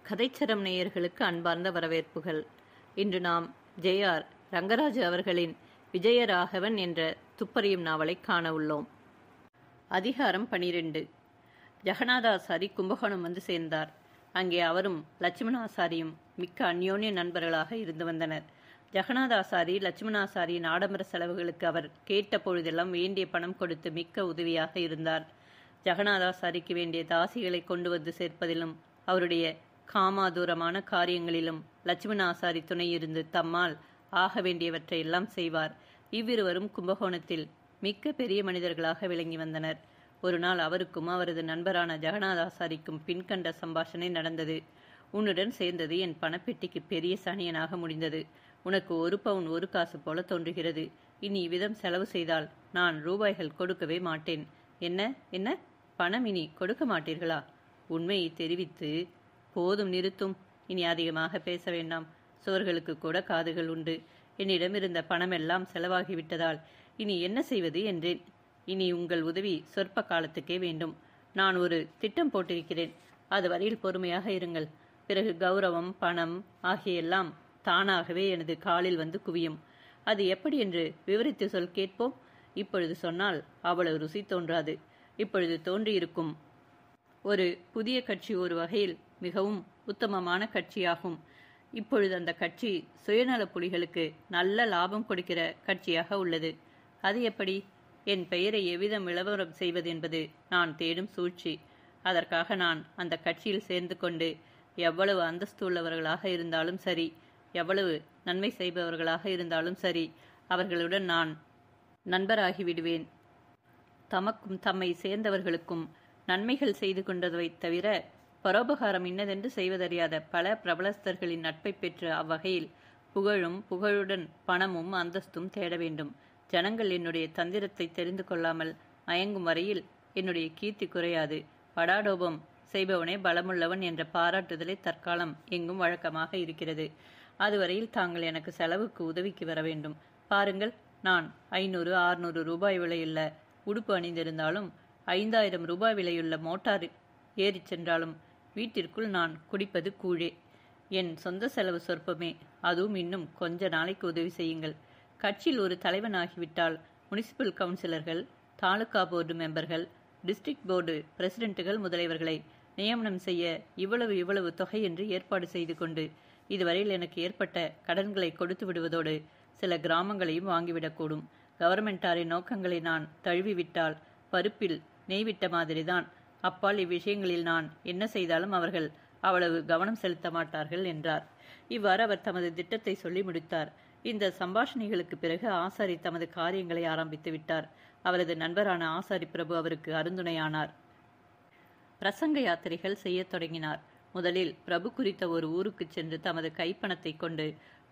கதைச்சரம் நேயர்களுக்கு அன்பார்ந்த வரவேற்புகள். இன்று நாம் ஜே.ஆர். ரங்கராஜு அவர்களின் விஜயராகவன் என்ற துப்பறியும் நாவலை காண உள்ளோம். அதிகாரம் 12. ஜெகநாதாசாரி கும்பகோணம் வந்து சேர்ந்தார். அங்கே அவரும் லட்சுமணாசாரியும் மிக்க அந்யோன்ய நண்பர்களாக இருந்து வந்தனர். ஜெகநாதாசாரி லட்சுமணாசாரியின் ஆடம்பர செலவுகளுக்கு அவர் கேட்ட பொழுதெல்லாம் வேண்டிய பணம் கொடுத்து மிக்க உதவியாக இருந்தார். ஜெகநாதாசாரிக்கு வேண்டிய தாசிகளை கொண்டு வந்து சேர்ப்பதிலும் அவருடைய காமாதூரமான காரியங்களிலும் லட்சுமணாசாரி துணையிருந்து தம்மால் ஆக வேண்டியவற்றை எல்லாம் செய்வார். இவ்விருவரும் கும்பகோணத்தில் மிக்க பெரிய மனிதர்களாக விளங்கி வந்தனர். ஒரு நாள் அவருக்கும் அவரது நண்பரான ஜெகநாதாசாரிக்கும் பின்கண்ட சம்பாஷணை நடந்தது. உன்னுடன் சேர்ந்தது என் பணப்பெட்டிக்கு பெரிய சனியனாக முடிந்தது. உனக்கு 1 பவுன் 1 காசு போல தோன்றுகிறது. இனி இவ்விதம் செலவு செய்தால் நான் ரூபாய்கள் கொடுக்கவே மாட்டேன். என்ன என்ன பணம் இனி கொடுக்க மாட்டீர்களா? உண்மையை தெரிவித்து போதும், நிறுத்தும். இனி அதிகமாக பேச வேண்டாம். சுவர்களுக்கு கூட காதுகள் உண்டு. என்னிடம் இருந்த பணமெல்லாம் செலவாகிவிட்டதால் இனி என்ன செய்வது என்றேன். இனி உங்கள் உதவி சொற்ப காலத்துக்கே வேண்டும். நான் ஒரு திட்டம் போட்டிருக்கிறேன். அது வரையில் பொறுமையாக இருங்கள். பிறகு கௌரவம், பணம் ஆகியெல்லாம் தானாகவே எனது காலில் வந்து குவியும். அது எப்படி என்று விவரித்து சொல் கேட்போம். இப்பொழுது சொன்னால் அவ்வளவு ருசி தோன்றாது. இப்பொழுது தோன்றியிருக்கும் ஒரு புதிய கட்சி ஒரு வகையில் மிகவும் உத்தமமான கட்சியாகும். இப்பொழுது அந்த கட்சி சுயநல புலிகளுக்கு நல்ல லாபம் கொடுக்கிற கட்சியாக உள்ளது. அது எப்படி? என் பெயரை எவ்விதம் விளம்பரம் செய்வது என்பது நான் தேடும் சூழ்ச்சி. அதற்காக நான் அந்த கட்சியில் சேர்ந்து கொண்டு எவ்வளவு அந்தஸ்து உள்ளவர்களாக இருந்தாலும் சரி, எவ்வளவு நன்மை செய்பவர்களாக இருந்தாலும் சரி, அவர்களுடன் நான் நண்பராகிவிடுவேன். தமக்கும் தம்மை சேர்ந்தவர்களுக்கும் நன்மைகள் செய்து கொண்டதை தவிர பரோபகாரம் இன்னதென்று செய்வதறியாத பல பிரபலஸ்தர்களின் நட்பை பெற்று அவ்வகையில் புகழுடன் பணமும் அந்தஸ்தும் தேட வேண்டும். ஜனங்கள் என்னுடைய தந்திரத்தை தெரிந்து கொள்ளாமல் மயங்கும் வரையில் என்னுடைய கீர்த்தி குறையாது. படாடோபம் செய்பவனே பலமுள்ளவன் என்ற பாராட்டுதலை தற்காலம் எங்கும் வழக்கமாக இருக்கிறது. அதுவரையில் தாங்கள் எனக்கு செலவுக்கு உதவிக்கு வர வேண்டும். பாருங்கள், நான் 500 600 ரூபாய் விலையுள்ள உடுப்பு அணிந்திருந்தாலும் 5000 ரூபாய் விலையுள்ள மோட்டார் ஏறிச் சென்றாலும் வீட்டிற்குள் நான் குடிப்பது கூழே. என் சொந்த செலவு சொற்பமே. அதுவும் இன்னும் கொஞ்ச நாளைக்கு உதவி செய்யுங்கள். கட்சியில் ஒரு தலைவனாகிவிட்டால் முனிசிபல் கவுன்சிலர்கள், தாலுகா போர்டு மெம்பர்கள், டிஸ்ட்ரிக்ட் போர்டு பிரசிடென்ட்டுகள் முதலியவர்களை நியமனம் செய்ய இவ்வளவு தொகை என்று ஏற்பாடு செய்து கொண்டு இதுவரையில் எனக்கு ஏற்பட்ட கடன்களை கொடுத்து விடுவதோடு சில கிராமங்களையும் வாங்கிவிடக்கூடும். கவர்மெண்டாரின் நோக்கங்களை நான் தழுவிவிட்டால் பருப்பில் நெய்விட்ட மாதிரிதான். அப்பால் இவ்விஷயங்களில் நான் என்ன செய்தாலும் அவர்கள் அவ்வளவு கவனம் செலுத்த மாட்டார்கள் என்றார். இவ்வாறு அவர் தமது திட்டத்தை சொல்லி முடித்தார். இந்த சம்பாஷணைகளுக்கு பிறகு ஆசாரி தமது காரியங்களை ஆரம்பித்து விட்டார். அவரது நண்பரான ஆசாரி பிரபு அவருக்கு அருந்துணையானார். பிரசங்க யாத்திரைகள் செய்யத் தொடங்கினார். முதலில் பிரபு குறித்த ஒரு ஊருக்கு சென்று தமது கைப்பணத்தை கொண்டு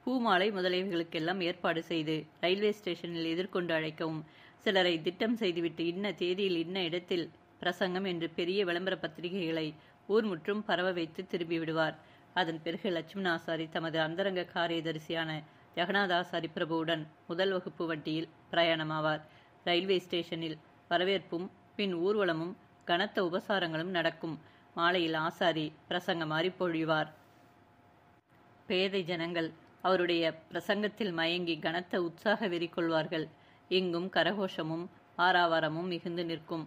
பூமாலை முதலியவைகளுக்கெல்லாம் ஏற்பாடு செய்து ரயில்வே ஸ்டேஷனில் எதிர்கொண்டு அழைக்கவும், சிலரை திட்டம் செய்துவிட்டு இன்ன தேதியில் இன்ன இடத்தில் பிரசங்கம் என்று பெரிய விளம்பர பத்திரிகைகளை ஊர் முற்றும் பரவ வைத்து திரும்பி விடுவார். அதன் பிறகு லட்சுமணாசாரி தமது அந்தரங்க காரியதரிசியான ஜெகநாதாசாரி பிரபுவுடன் முதல் வகுப்பு வண்டியில் பிரயாணமாவார். ரயில்வே ஸ்டேஷனில் வரவேற்பும் பின் ஊர்வலமும் கனத்த உபசாரங்களும் நடக்கும். மாலையில் ஆசாரி பிரசங்கமாறி பொழிவார். பேதை ஜனங்கள் அவருடைய பிரசங்கத்தில் மயங்கி கனத்த உற்சாக வெறி கொள்வார்கள். எங்கும் கரகோஷமும் ஆரவாரமும் மிகுந்து நிற்கும்.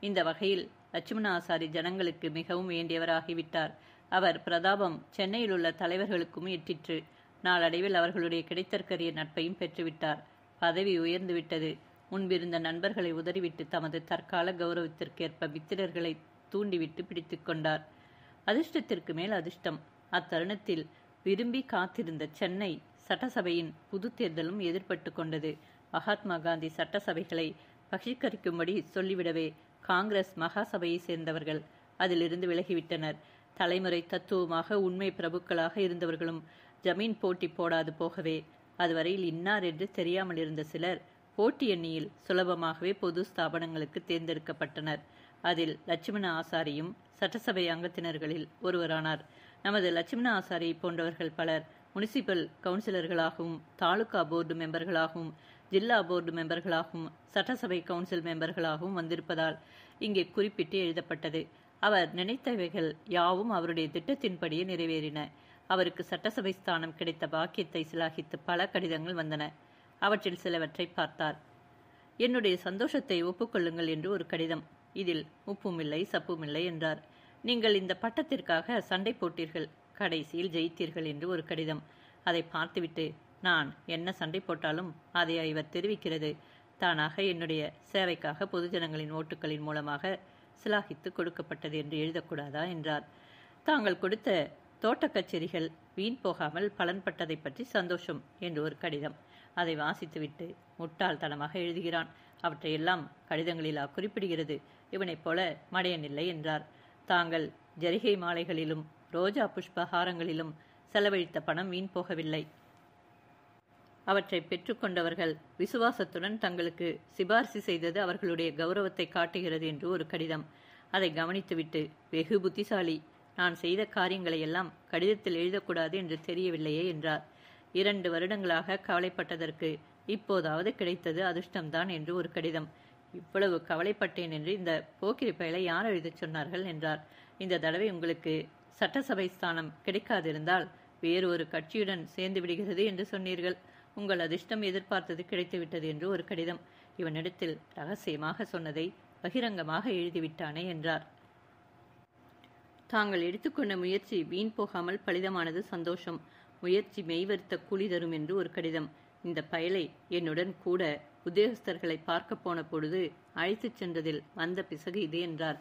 இந்த வகையில் லட்சுமணாசாரி ஜனங்களுக்கு மிகவும் வேண்டியவராகிவிட்டார். அவர் பிரதாபம் சென்னையில் உள்ள தலைவர்களுக்கும் எட்டிற்று. நாளடைவில் அவர்களுடைய கிடைத்தற்கரிய நட்பையும் பெற்றுவிட்டார். பதவி உயர்ந்துவிட்டது. முன்பிருந்த நண்பர்களை உதறிவிட்டு தமது தற்கால கௌரவத்திற்கேற்ப மித்திரர்களை தூண்டிவிட்டு பிடித்து கொண்டார். அதிர்ஷ்டத்திற்கு மேல் அதிர்ஷ்டம். அத்தருணத்தில் விரும்பி காத்திருந்த சென்னை சட்டசபையின் புது தேர்தலும் எதிர்பட்டு கொண்டது. மகாத்மா காந்தி சட்டசபைகளை பகிஷ்கரிக்கும்படி சொல்லிவிடவே காங்கிரஸ் மகாசபையை சேர்ந்தவர்கள் அதிலிருந்து விலகிவிட்டனர். தலைமுறை தத்துவமாக உண்மை பிரபுக்களாக இருந்தவர்களும் ஜமீன் போட்டி போடாது போகவே அதுவரையில் இன்னார் என்று தெரியாமல் இருந்த சிலர் போட்டி எண்ணியில் சுலபமாகவே பொது ஸ்தாபனங்களுக்கு தேர்ந்தெடுக்கப்பட்டனர். அதில் லட்சுமண ஆசாரியும் சட்டசபை அங்கத்தினர்களில் ஒருவரானார். நமது லட்சுமண ஆசாரியை போன்றவர்கள் பலர் முனிசிபல் கவுன்சிலர்களாகவும், தாலுகா போர்டு மெம்பர்களாகவும், ஜில்லா போர்டு மெம்பர்களாகவும், சட்டசபை கவுன்சில் மெம்பர்களாகவும் வந்திருப்பதால் இங்கே குறிப்பிட்டு எழுதப்பட்டது. அவர் நினைத்தவைகள் யாவும் அவருடைய திட்டத்தின்படியே நிறைவேறின. அவருக்கு சட்டசபை ஸ்தானம் கிடைத்த பாக்கியத்தை சிலாகித்து பல கடிதங்கள் வந்தன. அவற்றில் சிலவற்றை பார்த்தார். என்னுடைய சந்தோஷத்தை ஒப்புக்கொள்ளுங்கள் என்று ஒரு கடிதம். இதில் உப்புமில்லை சப்புமில்லை என்றார். நீங்கள் இந்த பட்டத்திற்காக சண்டை போட்டீர்கள், கடைசியில் ஜெயித்தீர்கள் என்று ஒரு கடிதம். அதை பார்த்துவிட்டு, நான் என்ன சண்டை போட்டாலும் அதை இவர் தெரிவிக்கிறது தானாக என்னுடைய சேவைக்காக பொதுஜனங்களின் ஓட்டுக்களின் மூலமாக சிலாகித்து கொடுக்கப்பட்டது என்று எழுதக்கூடாதா என்றார். தாங்கள் கொடுத்த தோட்ட கச்சேரிகள் வீண் போகாமல் பலன்பட்டதை பற்றி சந்தோஷம் என்று ஒரு கடிதம். அதை வாசித்துவிட்டு, முட்டாள்தனமாக எழுதுகிறான், அவற்றையெல்லாம் கடிதங்களிலா குறிப்பிடுகிறது, இவனைப் போல மடையனில்லை என்றார். தாங்கள் ஜரிகை மாலைகளிலும் ரோஜா புஷ்பஹாரங்களிலும் செலவழித்த பணம் வீண் போகவில்லை. அவற்றை பெற்றுக்கொண்டவர்கள் விசுவாசத்துடன் தங்களுக்கு சிபாரிசு செய்தது அவர்களுடைய கௌரவத்தை காட்டுகிறது என்று ஒரு கடிதம். அதை கவனித்துவிட்டு, வெகு புத்திசாலி, நான் செய்த காரியங்களை எல்லாம் கடிதத்தில் எழுதக்கூடாது என்று தெரியவில்லையே என்றார். 2 வருடங்களாக கவலைப்பட்டதற்கு இப்போதாவது கிடைத்தது அதிர்ஷ்டம்தான் என்று ஒரு கடிதம். இவ்வளவு கவலைப்பட்டேன் என்று இந்த போக்கிரி பயலை யார் எழுதச் சொன்னார்கள் என்றார். இந்த தடவை உங்களுக்கு சட்டசபை ஸ்தானம் கிடைக்காதிருந்தால் வேறு ஒரு கட்சியுடன் சேர்ந்து விடுகிறது என்று சொன்னீர்கள். உங்கள் அதிர்ஷ்டம் எதிர்பார்த்தது கிடைத்துவிட்டது என்று ஒரு கடிதம். இவனிடத்தில் ரகசியமாக சொன்னதை பகிரங்கமாக எழுதிவிட்டானே என்றார். தாங்கள் எடுத்துக்கொண்ட முயற்சி வீண் போகாமல் பலிதமானது சந்தோஷம். முயற்சி மெய்வருத்த கூலி தரும் என்று ஒரு கடிதம். இந்த பயலை என்னுடன் கூட உத்தியோகஸ்தர்களை பார்க்க போன பொழுது அழைத்துச் சென்றதில் வந்த பிசகு இது என்றார்.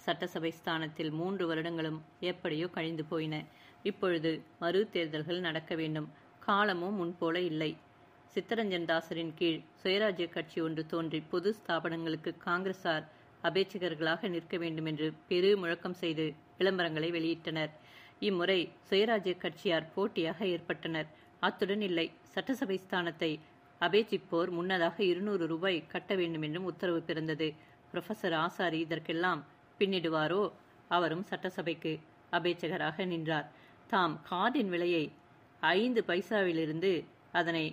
சட்டசபை ஸ்தானத்தில் 3 வருடங்களும் எப்படியோ கழிந்து போயின. இப்பொழுது மறு தேர்தல்கள் நடக்க வேண்டும். காலமும் முன்போல இல்லை. சித்தரஞ்சன் தாசரின் கீழ் சுயராஜ்ய கட்சி ஒன்று தோன்றி பொது ஸ்தாபனங்களுக்கு காங்கிரசார் அபேட்சகர்களாக நிற்க வேண்டும் என்று பெரு முழக்கம் செய்து விளம்பரங்களை வெளியிட்டனர். இம்முறை சுயராஜ்ய கட்சியார் போட்டியாக ஏற்பட்டனர். அத்துடன் இல்லை, சட்டசபை ஸ்தானத்தை அபேட்சிப்போர் முன்னதாக 200 ரூபாய் கட்ட வேண்டும் என்றும் உத்தரவு பிறந்தது. புரொஃபசர் ஆசாரி இதற்கெல்லாம் பின்னிடுவாரோ? அவரும் சட்டசபைக்கு அபேட்சகராக நின்றார். தாம் கார்டின் விலையை 5 பைசாவிலிருந்து அதனை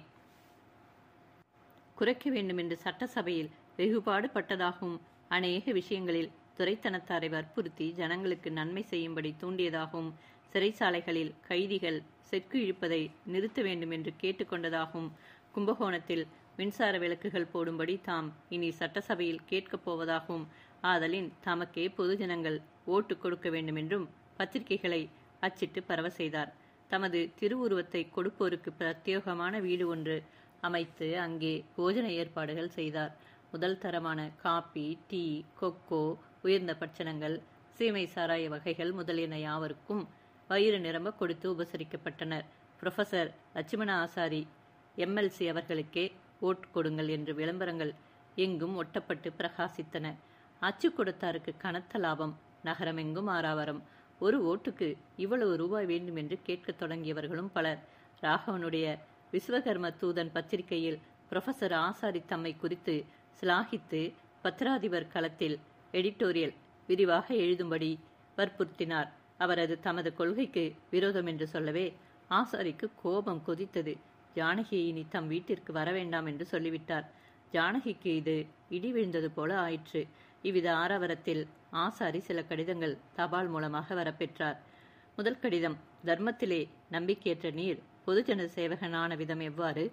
குறைக்க வேண்டும் என்று சட்டசபையில் வெகுபாடு பட்டதாகவும் அநேக விஷயங்களில் துரைத்தனத்தாரை வற்புறுத்தி ஜனங்களுக்கு நன்மை செய்யும்படி தூண்டியதாகவும் சிறைச்சாலைகளில் கைதிகள் செக்கு இழுப்பதை நிறுத்த வேண்டும் என்று கேட்டுக்கொண்டதாகவும் கும்பகோணத்தில் மின்சார விளக்குகள் போடும்படி தாம் இனி சட்டசபையில் கேட்கப் போவதாகவும் ஆதலின் தமக்கே பொதுஜனங்கள் ஓட்டு கொடுக்க வேண்டும் என்றும் பத்திரிகைகளை அச்சிட்டு பரவ செய்தார். தமது திருவுருவத்தை கொடுப்போருக்கு பிரத்யேகமான வீடு ஒன்று அமைத்து அங்கே போஜன ஏற்பாடுகள் செய்தார். முதல் தரமான காபி, டீ, கொக்கோ, உயர்ந்த பட்சணங்கள், சீமை சாராய வகைகள் முதலியன யாவருக்கும் வயிறு நிரம்ப கொடுத்து உபசரிக்கப்பட்டனர். புரொஃபசர் லட்சுமண ஆசாரி எம்எல்சி அவர்களுக்கே ஓட்டு கொடுங்கள் என்று விளம்பரங்கள் எங்கும் ஒட்டப்பட்டு பிரகாசித்தன. அச்சு கொடுத்தாருக்கு கனத்த லாபம். நகரமெங்கும் ஆரவாரம். ஒரு ஓட்டுக்கு இவ்வளவு ரூபாய் வேண்டும் என்று கேட்கத் தொடங்கியவர்களும் பலர். ராகவனுடைய விஸ்வகர்ம தூதன் பத்திரிகையில் புரொஃபசர் ஆசாரி தம்மை குறித்து சிலாகித்து பத்திராதிபர் களத்தில் எடிட்டோரியல் விரிவாக எழுதும்படி வற்புறுத்தினார். அவரது தமது கொள்கைக்கு விரோதம் என்று சொல்லவே ஆசாரிக்கு கோபம் கொதித்தது. ஜானகியை இனி தம் வீட்டிற்கு வரவேண்டாம் என்று சொல்லிவிட்டார். ஜானகிக்கு இது இடி விழுந்தது போல ஆயிற்று. இவ்வித ஆரவரத்தில் ஆசாரி சில கடிதங்கள் தபால் மூலமாக வரப்பெற்றார். முதல் கடிதம்: தர்மத்திலே நம்பிக்கையற்ற நீர் பொதுஜன சேவகனான விதம் எவ்வாறு?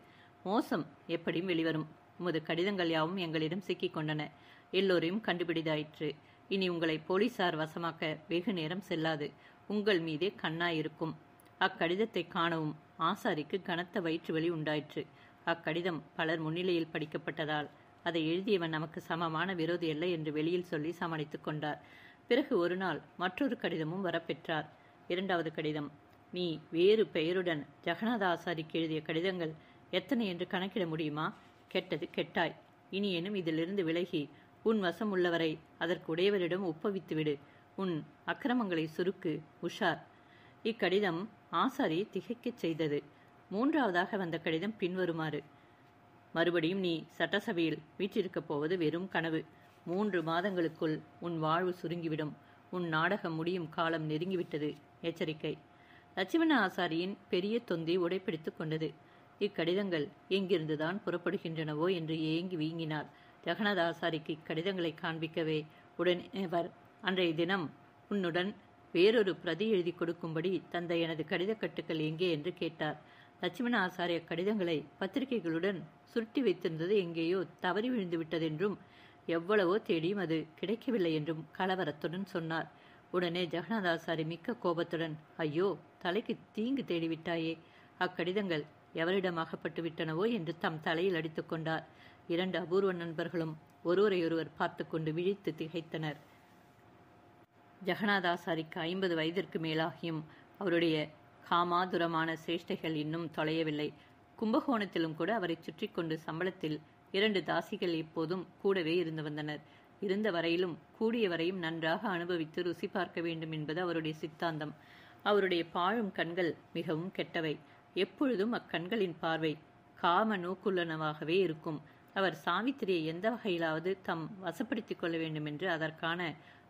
மோசம் எப்படியும் வெளிவரும். உமது கடிதங்கள் யாவும் எங்களிடம் சிக்கிக் கொண்டன. எல்லோரையும் கண்டுபிடிதாயிற்று. இனி உங்களை போலீசார் வசமாக்க வெகு நேரம் செல்லாது. உங்கள் மீதே கண்ணாயிருக்கும். அக்கடிதத்தை காணவும் ஆசாரிக்கு கனத்த வயிற்று வலி உண்டாயிற்று. அக்கடிதம் பலர் முன்னிலையில் படிக்கப்பட்டதால் அதை எழுதியவன் நமக்கு சமமான விரோதி அல்ல என்று வெளியில் சொல்லி சமாளித்துக் கொண்டார். பிறகு ஒரு நாள் மற்றொரு கடிதமும் வரப்பெற்றார். 2வது கடிதம்: நீ வேறு பெயருடன் ஜெகநாத ஆசாரிக்கு எழுதிய கடிதங்கள் எத்தனை என்று கணக்கிட முடியுமா? கெட்டது கெட்டாய். இனியேனும் இதிலிருந்து விலகி உன் வசம் உள்ளவரை அதற்கு உடையவரிடம் ஒப்புவித்துவிடு. உன் அக்கிரமங்களை சுருக்கு. உஷார். இக்கடிதம் ஆசாரி திகைக்கச் செய்தது. 3வதாக வந்த கடிதம் பின்வருமாறு: மறுபடியும் நீ சட்டசபையில் வீற்றிருக்கப் போவது வெறும் கனவு. 3 மாதங்களுக்குள் உன் வாழ்வு சுருங்கிவிடும். உன் நாடகம் முடியும் காலம் நெருங்கிவிட்டது. எச்சரிக்கை. லட்சுமண ஆசாரியின் பெரிய தொந்தி உடைப்பிடித்துக் கொண்டது. இக்கடிதங்கள் எங்கிருந்துதான் புறப்படுகின்றனவோ என்று ஏங்கி வீங்கினார். ஜெகநாத ஆசாரிக்கு இக்கடிதங்களை காண்பிக்கவே உடனே அவர் அன்றைய தினம் உன்னுடன் வேறொரு பிரதி எழுதி கொடுக்கும்படி தந்த எனது கடிதக்கட்டுக்கள் எங்கே என்று கேட்டார். லட்சுமண ஆசாரிய கடிதங்களை பத்திரிகைகளுடன் சுருட்டி வைத்திருந்தது எங்கேயோ தவறி விழுந்து விட்டதென்றும் எவ்வளவோ தேடியும் அது கிடைக்கவில்லை என்றும் கலவரத்துடன் சொன்னார். உடனே ஜெகநாதாசாரி மிக்க கோபத்துடன், ஐயோ, தலைக்கு தீங்கு தேடிவிட்டாயே, அக்கடிதங்கள் எவரிடம் அகப்பட்டு விட்டனவோ என்று தம் தலையில் அடித்துக் கொண்டார். 2 அபூர்வ நண்பர்களும் ஒருவரையொருவர் பார்த்து கொண்டு விழித்து திகைத்தனர். ஜெகநாதாசாரிக்கு 50 வயதிற்கு மேலாகியும் அவருடைய காமாதுரமான சேஷ்டைகள் இன்னும் தொலையவில்லை. கும்பகோணத்திலும் கூட அவரை சுற்றி கொண்டு சம்பளத்தில் 2 தாசிகள் எப்போதும் கூடவே இருந்து வந்தனர். இருந்த வரையிலும் கூடிய வரையும் நன்றாக அனுபவித்து ருசி பார்க்க வேண்டும் என்பது அவருடைய சித்தாந்தம். அவருடைய பாழும் கண்கள் மிகவும் கெட்டவை. எப்பொழுதும் அக்கண்களின் பார்வை காம நோக்குள்ளனவாகவே இருக்கும். அவர் சாவித்திரியை எந்த வகையிலாவது தம் வசப்படுத்திக் கொள்ள வேண்டும் என்று அதற்கான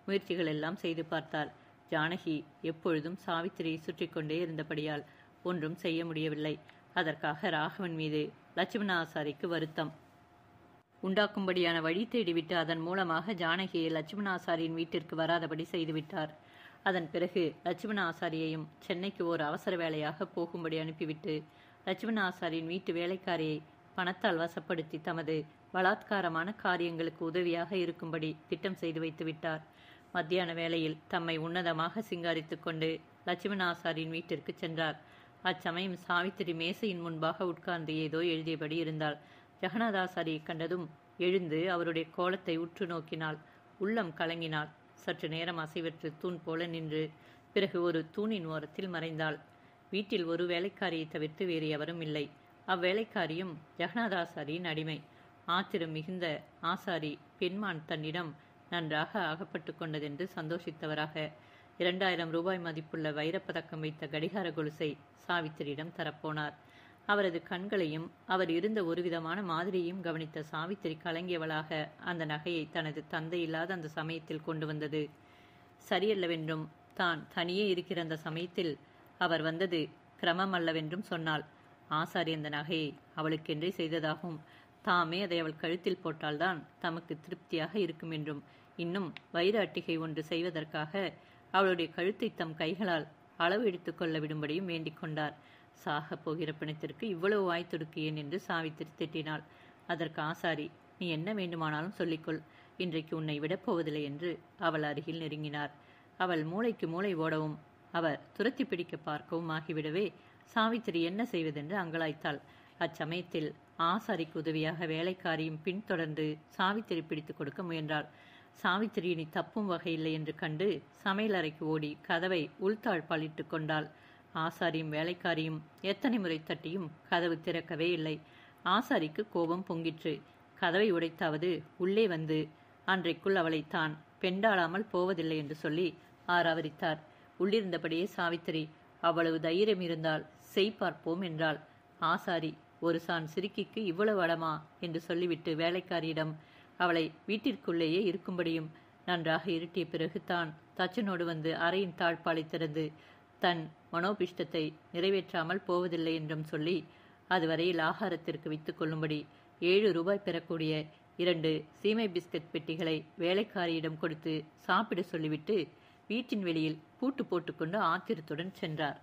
முயற்சிகள் எல்லாம் செய்து பார்த்தார். ஜானகி எப்பொழுதும் சாவித்திரியை சுற்றி கொண்டே இருந்தபடியால் ஒன்றும் செய்ய முடியவில்லை. அதற்காக ராகவன் மீது லட்சுமண ஆசாரிக்கு வருத்தம் உண்டாக்கும்படியான வழி தேடிவிட்டு அதன் மூலமாக ஜானகியை லட்சுமண ஆசாரியின் வீட்டிற்கு வராதபடி செய்துவிட்டார். அதன் பிறகு லட்சுமண ஆசாரியையும் சென்னைக்கு ஓர் அவசர வேலையாக போகும்படி அனுப்பிவிட்டு லட்சுமண ஆசாரியின் வீட்டு வேலைக்காரியை பணத்தால் வசப்படுத்தி தமது பலாத்காரமான காரியங்களுக்கு உதவியாக இருக்கும்படி திட்டம் செய்து வைத்து விட்டார். மத்தியான வேளையில் தம்மை உன்னதமாக சிங்காரித்து கொண்டு லட்சுமண ஆசாரியின் வீட்டிற்கு சென்றார். அச்சமயம் சாவித்திரி மேசையின் முன்பாக உட்கார்ந்து ஏதோ எழுதியபடி இருந்தாள். ஜெகநாதாசாரியை கண்டதும் எழுந்து அவருடைய கோலத்தை உற்று நோக்கினாள். உள்ளம் கலங்கினாள். சற்று நேரம் அசைவற்று தூண் போல நின்று பிறகு ஒரு தூணின் ஓரத்தில் மறைந்தாள். வீட்டில் ஒரு வேலைக்காரியை தவிர்த்து வேறு எவரும் இல்லை. அவ்வேலைக்காரியும் ஜெகநாதாசாரியின் அடிமை. ஆத்திரம் மிகுந்த ஆசாரி பெண்மான் தன்னிடம் நன்றாக அகப்பட்டு கொண்டதென்று சந்தோஷித்தவராக 2000 ரூபாய் மதிப்புள்ள வைரப்பதக்கம் வைத்த கடிகார கொலுசை சாவித்திரியிடம் தரப்போனார். அவரது கண்களையும் அவர் இருந்த ஒருவிதமான மாதிரியையும் கவனித்த சாவித்திரி கலங்கியவளாக அந்த நகையை தனது தந்தை இல்லாத அந்த சமயத்தில் கொண்டு வந்தது சரியல்லவென்றும் தான் தனியே இருக்கிற அந்த சமயத்தில் அவர் வந்தது கிரமம் அல்லவென்றும் சொன்னாள். ஆசாரி அந்த நகையை அவளுக்கென்றே செய்ததாகவும் தாமே அதை அவள் கழுத்தில் போட்டால்தான் தமக்கு திருப்தியாக இருக்கும் என்றும் இன்னும் வைர அட்டிகை ஒன்று செய்வதற்காக அவளுடைய கழுத்தை தம் கைகளால் அளவு எடுத்துக்கொள்ள விடும்படியும் வேண்டிக் கொண்டார். சாகப் போகிற பிணத்திற்கு இவ்வளவு வாய் துடுக்கியேன் என்று சாவித்திரி திட்டினாள். அதற்கு ஆசாரி, நீ என்ன வேண்டுமானாலும் சொல்லிக்கொள், இன்றைக்கு உன்னை விடப்போவதில்லை என்று அவள் அருகில் நெருங்கினார். அவள் மூளைக்கு மூளை ஓடவும் அவர் துரத்தி பிடிக்க பார்க்கவும் ஆகிவிடவே சாவித்திரி என்ன செய்வதென்று அங்கலாய்த்தாள். அச்சமயத்தில் ஆசாரிக்கு உதவியாக வேலைக்காரியும் பின்தொடர்ந்து சாவித்திரி பிடித்து கொடுக்க முயன்றாள். சாவித்திரி இனி தப்பும் வகையில்லை என்று கண்டு சமையலறைக்கு ஓடி கதவை உள்தாழ்பால் இட்டு கொண்டாள். ஆசாரியும் வேலைக்காரியும் எத்தனை முறை தட்டியும் கதவு திறக்கவே இல்லை. ஆசாரிக்கு கோபம் பொங்கிற்று. கதவை உடைத்தாவது உள்ளே வந்து அன்றைக்குள் அவளை தான் பெண்டாளாமல் போவதில்லை என்று சொல்லி ஆராவரித்தார். உள்ளிருந்தபடியே சாவித்திரி, அவ்வளவு தைரியம் இருந்தால் செய் பார்ப்போம் என்றாள். ஆசாரி, ஒரு சான் சிறுக்கிக்கு இவ்வளவு அடமா என்று சொல்லிவிட்டு வேலைக்காரியிடம் அவளை வீட்டிற்குள்ளேயே இருக்கும்படியும் நன்றாக இருட்டிய பிறகு தான் தச்சனோடு வந்து அறையின் தாழ்பாலை திறந்து தன் மனோபிஷ்டத்தை நிறைவேற்றாமல் போவதில்லை என்றும் சொல்லி அதுவரையில் ஆகாரத்திற்கு வித்துக் கொள்ளும்படி 7 ரூபாய் பெறக்கூடிய 2 சீமை பிஸ்கட் பெட்டிகளை வேலைக்காரியிடம் கொடுத்து சாப்பிட சொல்லிவிட்டு வீட்டின் வெளியில் பூட்டு போட்டுக்கொண்டு ஆத்திரத்துடன் சென்றார்.